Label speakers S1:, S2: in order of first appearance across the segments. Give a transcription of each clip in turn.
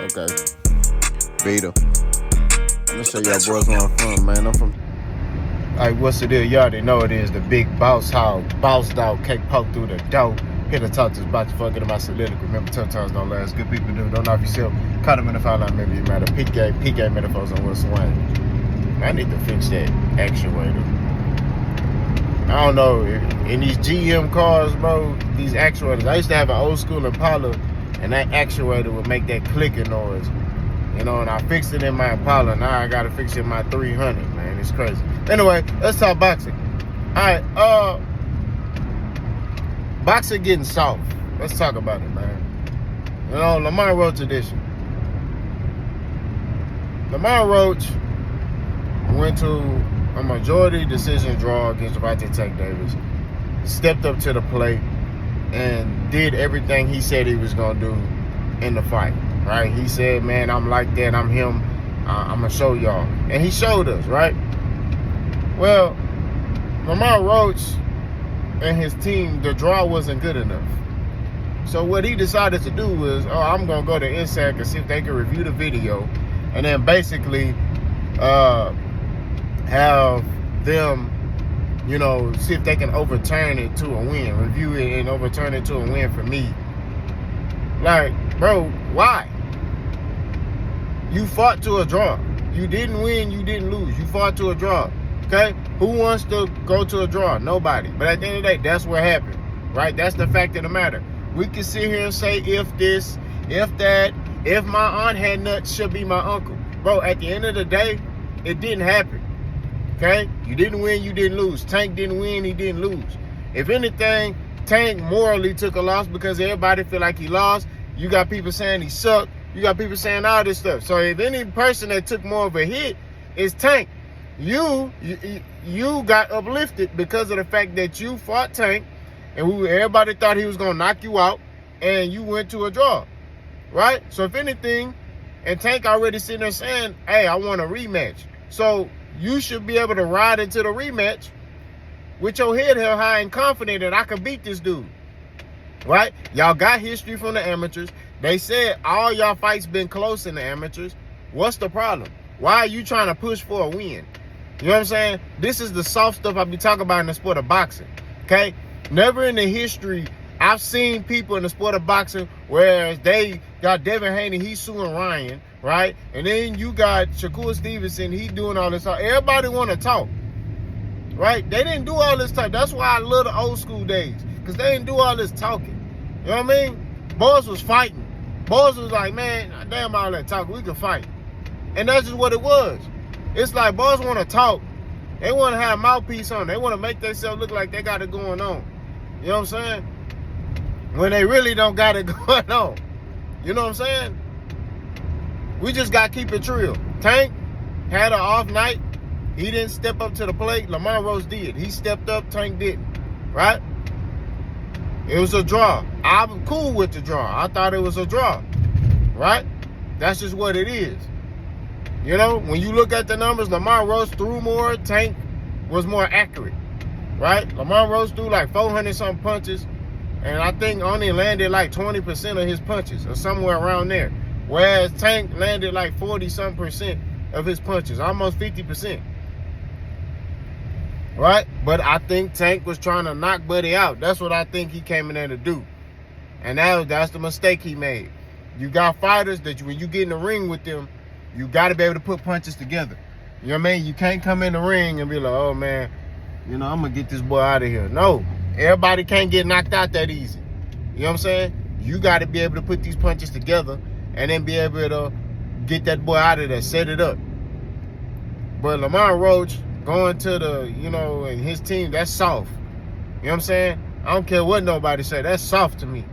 S1: Okay. Beta. I'm gonna show y'all boys where I'm from, man. I'm from. Alright, what's the deal? You already know it is the big boss hog, boss dog, cake poke through the dough. Here to talk to us about the fucking about soliloquy. Remember, tough times don't last. Good people do. Don't knock yourself. Cut them in the foul line. Maybe it matter. Peak game metaphors on what's swing. I need to fix that actuator. I don't know. In these GM cars, bro, these actuators. I used to have an old school Impala, and that actuator would make that clicking noise. You know, and I fixed it in my Impala. Now I gotta fix it in my 300, man. It's crazy. Anyway, let's talk boxing. Alright, boxing getting soft. Let's talk about it, man. You know, Lamont Roach edition. Lamont Roach went to a majority decision draw against Tank Davis. Stepped up to the plate and did everything he said he was gonna do in the fight. Right? He said, man, I'm like that, I'm him, I'm gonna show y'all. And he showed us, right? Well, Lamont Roach and his team, the draw wasn't good enough. So what he decided to do was, I'm gonna go to INSAC and see if they can review the video and then basically have them, you know, see if they can overturn it to a win, review it and overturn it to a win for me. Like, bro, why? You fought to a draw. You didn't win, you didn't lose. You fought to a draw. Okay? Who wants to go to a draw? Nobody. But at the end of the day, that's what happened. Right? That's the fact of the matter. We can sit here and say if this, if that, if my aunt had nuts, should be my uncle. Bro, at the end of the day, it didn't happen. Okay? You didn't win, you didn't lose. Tank didn't win, he didn't lose. If anything, Tank morally took a loss because everybody feel like he lost. You got people saying he sucked. You got people saying all this stuff. So if any person that took more of a hit is Tank, you got uplifted because of the fact that you fought Tank and everybody thought he was going to knock you out and you went to a draw, right? So if anything, and Tank already sitting there saying, hey, I want a rematch. So you should be able to ride into the rematch with your head held high and confident that I can beat this dude. Right? Y'all got history from the amateurs. They said all y'all fights been close in the amateurs. What's the problem? Why are you trying to push for a win? You know what I'm saying? This is the soft stuff I be talking about in the sport of boxing. Okay? Never in the history I've seen people in the sport of boxing, whereas they got Devin Haney, he's suing Ryan, right? And then you got Shakur Stevenson, he doing all this. Everybody want to talk, right? They didn't do all this talk. That's why I love the old school days, because they didn't do all this talking. You know what I mean? Boys was fighting. Boys was like, man, damn all that talk, we can fight. And that's just what it was. It's like boys want to talk. They want to have a mouthpiece on. They want to make themselves look like they got it going on. You know what I'm saying? When they really don't got it going on. You know what I'm saying? We just got to keep it real. Tank had an off night. He didn't step up to the plate. Lamont Roach did. He stepped up, Tank didn't. Right? It was a draw. I'm cool with the draw. I thought it was a draw. Right? That's just what it is. You know, when you look at the numbers, Lamont Roach threw more. Tank was more accurate. Right? Lamont Roach threw like 400-something punches. And I think only landed like 20% of his punches or somewhere around there. Whereas Tank landed like 40-something% of his punches. Almost 50%. Right? But I think Tank was trying to knock Buddy out. That's what I think he came in there to do. And that's the mistake he made. You got fighters that when you get in the ring with them, you got to be able to put punches together. You know what I mean? You can't come in the ring and be like, oh, man, you know, I'm going to get this boy out of here. No. Everybody can't get knocked out that easy. You know what I'm saying? You got to be able to put these punches together and then be able to get that boy out of there, set it up. But Lamont Roach going to the, you know, and his team, that's soft. You know what I'm saying? I don't care what nobody say. That's soft to me.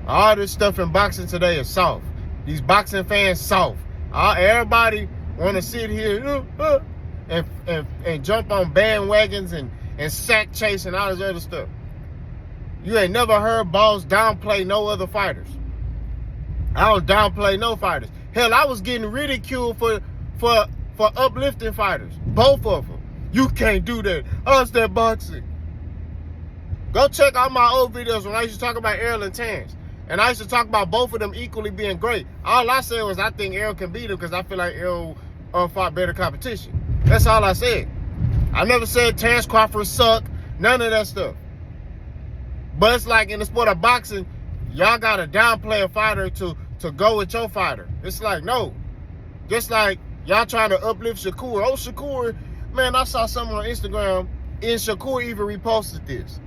S1: All this stuff in boxing today is soft. These boxing fans soft. Everybody want to sit here and jump on bandwagons and sack chase and all this other stuff. You ain't never heard boss downplay no other fighters. I don't downplay no fighters. Hell, I was getting ridiculed for uplifting fighters. Both of them. You can't do that. Us that boxing. Go check out my old videos when I used to talk about Errol and Terrence. And I used to talk about both of them equally being great. All I said was I think Errol can beat him because I feel like Errol fought better competition. That's all I said. I never said Terrence Crawford suck. None of that stuff. But it's like in the sport of boxing, y'all got to downplay a fighter to go with your fighter. It's like, no. Just like y'all trying to uplift Shakur. Oh, Shakur, man, I saw something on Instagram and Shakur even reposted this.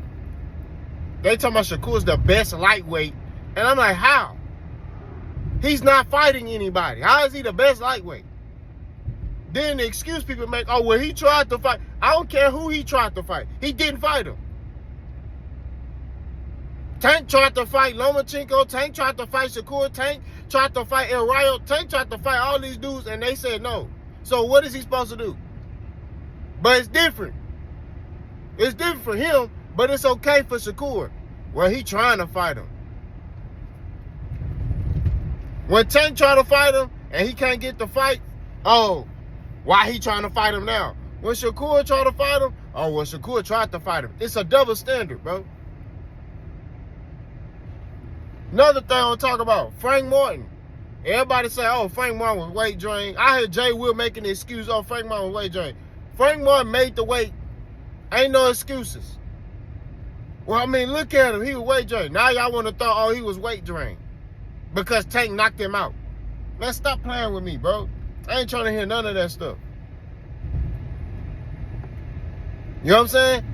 S1: They talking about Shakur's the best lightweight. And I'm like, how? He's not fighting anybody. How is he the best lightweight? Then the excuse people make, oh, well, he tried to fight. I don't care who he tried to fight. He didn't fight him. Tank tried to fight Lomachenko. Tank tried to fight Shakur. Tank tried to fight El Rayo. Tank tried to fight all these dudes, and they said no. So what is he supposed to do? But it's different. It's different for him, but it's okay for Shakur. Well, he trying to fight him. When Tank try to fight him and he can't get the fight, oh, why he trying to fight him now? When Shakur try to fight him, oh, well, Shakur tried to fight him. It's a double standard, bro. Another thing I want to talk about, Frank Martin. Everybody say, oh, Frank Martin was weight drained. I heard Jay Will making the excuse, oh, Frank Martin was weight drained. Frank Martin made the weight. Ain't no excuses. Well, I mean, look at him. He was weight drained. Now y'all want to throw, oh, he was weight drained because Tank knocked him out. Man, stop playing with me, bro. I ain't trying to hear none of that stuff. You know what I'm saying?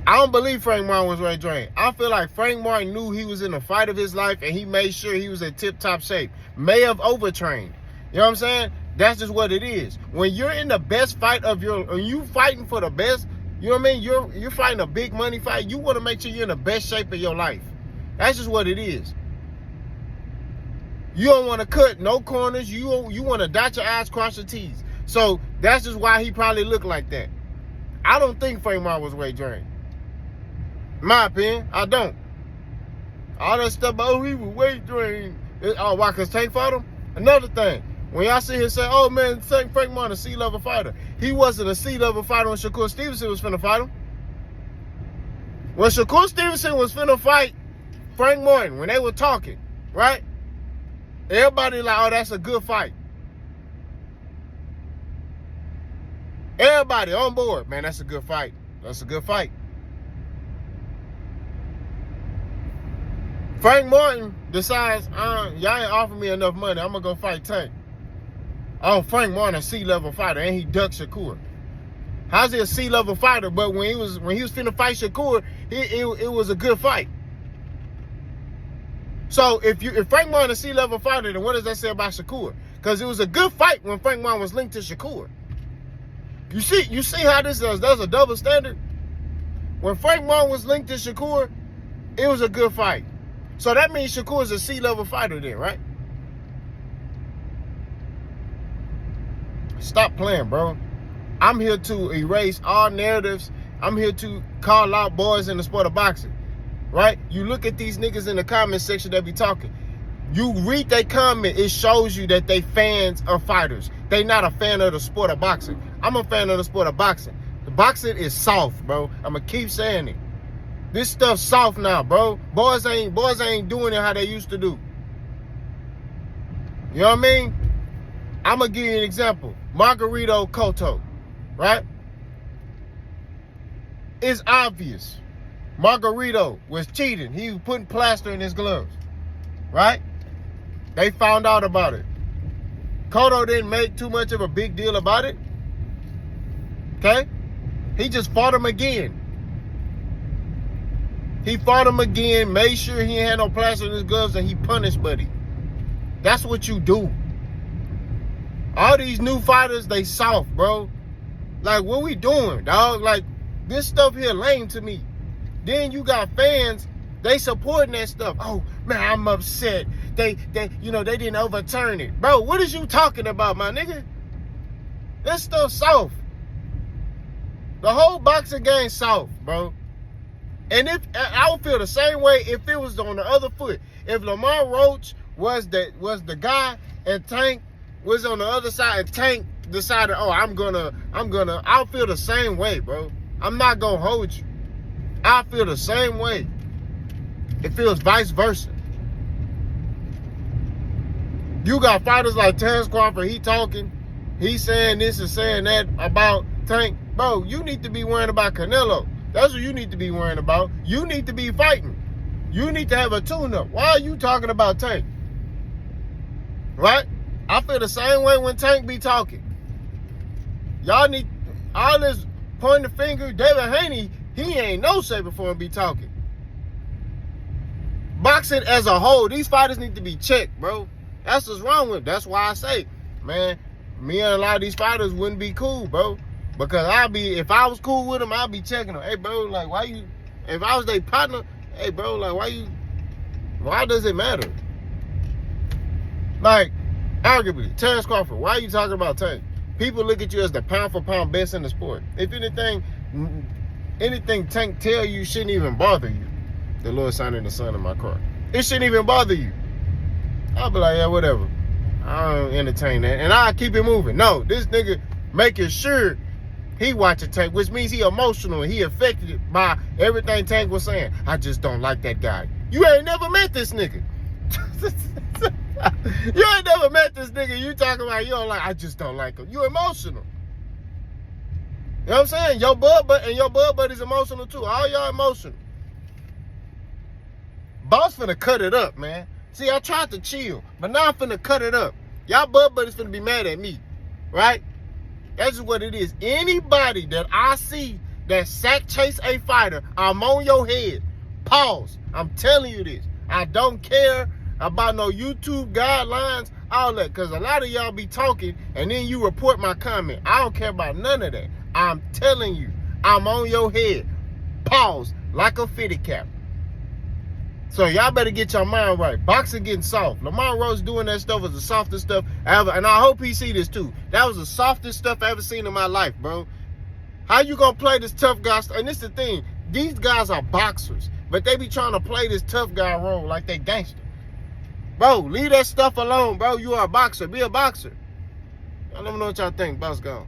S1: I don't believe Frank Martin was weight drained. I feel like Frank Martin knew he was in the fight of his life and he made sure he was in tip-top shape. May have overtrained. You know what I'm saying? That's just what it is. When you're in the best fight of when you fighting for the best, you know what I mean? You're fighting a big money fight. You want to make sure you're in the best shape of your life. That's just what it is. You don't want to cut no corners. You want to dot your I's, cross your T's. So that's just why he probably looked like that. I don't think Frank Martin was weight drained. In my opinion, I don't. All that stuff about, oh, he was weight drained. Oh, why? Because Tank fought him? Another thing. When y'all sit here and say, oh, man, Frank Martin a C-level fighter. He wasn't a C-level fighter when Shakur Stevenson was finna fight him. When Shakur Stevenson was finna fight Frank Martin, when they were talking, right? Everybody like, oh, that's a good fight. Everybody on board. Man, that's a good fight. That's a good fight. Frank Martin decides, y'all ain't offering me enough money. I'm going to go fight Tank. Oh, Frank Martin, a C-level fighter, and he ducked Shakur. How's he a C-level fighter? But when he was finna fight Shakur, it was a good fight. So if Frank Martin is a C-level fighter, then what does that say about Shakur? Because it was a good fight when Frank Martin was linked to Shakur. You see how this is? There's a double standard. When Frank Martin was linked to Shakur, it was a good fight. So that means Shakur is a C-level fighter then, right? Stop playing, bro. I'm here to erase all narratives. I'm here to call out boys in the sport of boxing, right? You look at these niggas in the comment section that be talking. You read their comment, it shows you that they fans of fighters. They not a fan of the sport of boxing. I'm a fan of the sport of boxing. The boxing is soft, bro. I'm going to keep saying it. This stuff's soft now, bro. Boys ain't doing it how they used to do. You know what I mean? I'm going to give you an example. Margarito Cotto, right? It's obvious. Margarito was cheating. He was putting plaster in his gloves, right? They found out about it. Cotto didn't make too much of a big deal about it. Okay? He just fought him again. He fought him again, made sure he ain't had no plaster in his gloves, and he punished Buddy. That's what you do. All these new fighters, they soft, bro. Like, what we doing, dog? Like, this stuff here lame to me. Then you got fans, they supporting that stuff. Oh, man, I'm upset. They didn't overturn it. Bro, what is you talking about, my nigga? This stuff soft. The whole boxing game soft, bro. And if I would feel the same way if it was on the other foot. If Lamont Roach was the guy and Tank was on the other side and Tank decided, oh, I'll feel the same way, bro. I'm not gonna hold you. I feel the same way. It feels vice versa. You got fighters like Terrence Crawford, he talking, he saying this and saying that about Tank. Bro, you need to be worrying about Canelo. That's what you need to be worrying about. You need to be fighting. You need to have a tune-up. Why are you talking about Tank? Right? I feel the same way when Tank be talking. Y'all need all this pointing the finger. David Haney, he ain't no shape before him be talking. Boxing as a whole, these fighters need to be checked, bro. That's what's wrong with them. That's why I say, man, me and a lot of these fighters wouldn't be cool, bro. Because if I was cool with them, I'd be checking them. Hey, bro, like, why you, if I was their partner, hey, bro, like, why does it matter? Like, arguably, Terrence Crawford, why are you talking about Tank? People look at you as the pound-for-pound best in the sport. If anything Tank tell you shouldn't even bother you. The Lord signing the sun in my car. It shouldn't even bother you. I'll be like, yeah, whatever. I don't entertain that. And I'll keep it moving. No, this nigga making sure he watching Tank, which means he emotional and he affected by everything Tank was saying. I just don't like that guy. You ain't never met this nigga. You ain't never met this nigga. You talking about you don't like, I just don't like him. You emotional. You know what I'm saying? Your bud buddy's emotional too. All y'all emotional. Boss finna cut it up, man. See, I tried to chill, but now I'm finna cut it up. Y'all bud buddies finna be mad at me, right? That's just what it is. Anybody that I see that sack chase a fighter, I'm on your head. Pause. I'm telling you this. I don't care about no YouTube guidelines, all that, because a lot of y'all be talking and then you report my comment. I don't care about none of that. I'm telling you, I'm on your head. Pause. Like a fitted cap. So y'all better get your mind right. Boxing getting soft. Lamont Roach doing that stuff was the softest stuff I ever, and I hope he see this too. That was the softest stuff I ever seen in my life, bro. How you gonna play this tough guy? And this is the thing. These guys are boxers, but they be trying to play this tough guy role like they gangster. Bro, leave that stuff alone, bro. You are a boxer. Be a boxer. I don't know what y'all think. Boss gone.